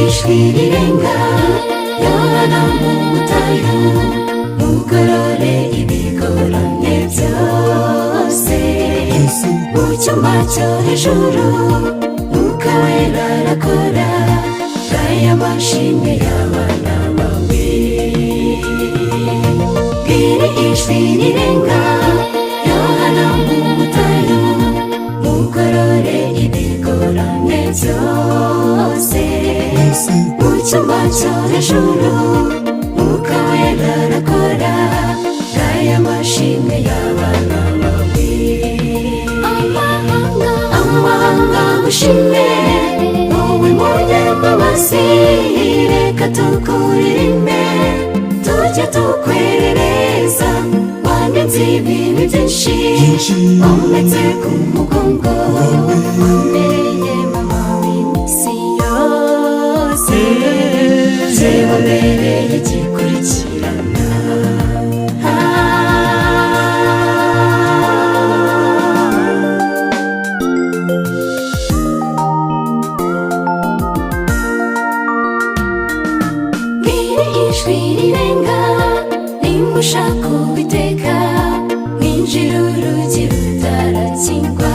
ijwi rirenga Yohana mu butayu mugorore ibigoranye byose mu cyumba cyo hejuru Mwuka Wera arakora bw'aya mashimwe y'abana bawe bwira ijwi rirenga Yohana mu butayu mugorore ibigoranye byose mu cyumba cyo hejuru Mwuka Wera arakora bw'aya mashimwe y'abana bawe amahanga gushime wowe munyambabazi reka tukuririmbe tujye tukwerereza wanditse ibibi byinshi wometse ku mugongo wambereye mama w'iminsi yose wambereye gikurikirana ijwi rirenga nimushaka Uwiteka mwinjire urugi rutarakingwa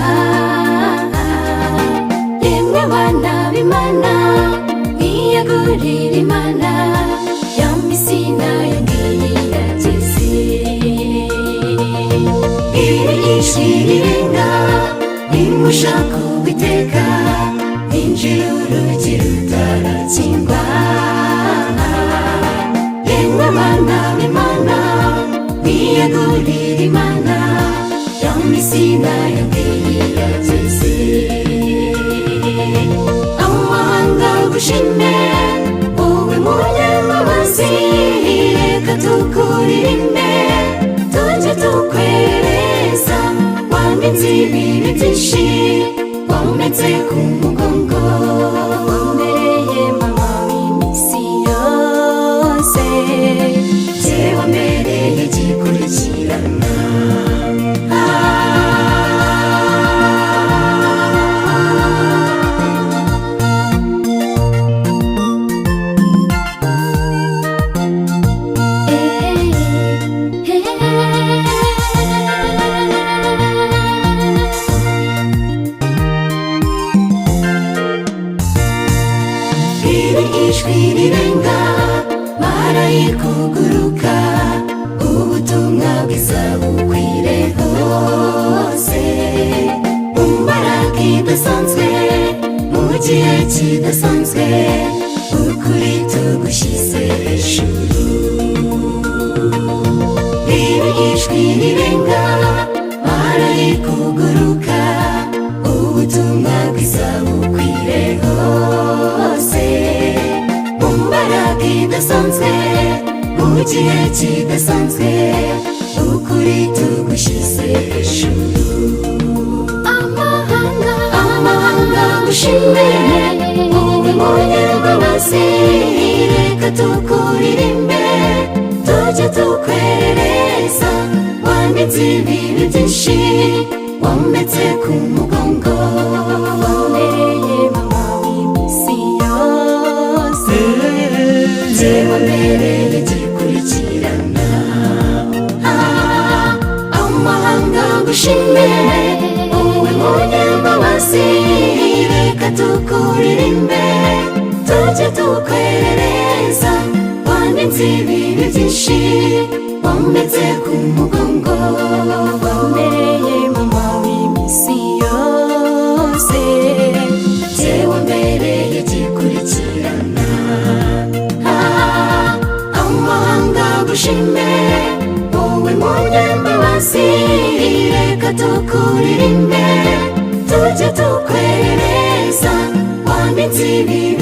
yemwe bana b'Imana mwiyegurire Imana ya misi nayo ngiyi yageze iri ijwi rirenga nimushaka Uwiteka mwinjire urugi rutarakingwa bana b'Imana mwiyegurire Imana ya misi nayo ngiyi yageze amahanga gushime wowe munyambabazi reka tukuririmbe tujye tukwerereza wanditse ibibi byinshi wometse ku mugongo wambereye mama w'iminsi yose wambereye gikurikirana iri ijwi rirenga marayika uguruka ubutumwa bwiza bukwire hose mu mbaraga idasanzwe mu gihe kidasanzwe ukuri tugushyize hejuru iri ijwi rirenga marayika uguruka ubutumwa bwiza bukwire hose mu mbaraga idasanzwe mu gihe kidasanzwe ukuri tugushyize hejuru amahanga gushime wowe munyambabazi reka tukuririmbe tujye tukwerereza wanditse ibibi byinshi wometse ku mugongo wambereye mama w'iminsi yose wambereye gikurikirana amahanga gushime wowe munyambabazi reka tukuririmbe tujye tukwerereza wanditse ibibi byinshi wometse ku mugongo wambereye mama w'iminsi yose wambereye gikurikirana amahanga gushime wowe munyambabazi reka tukuririmbe tujye tukwerereza wanditse ibibi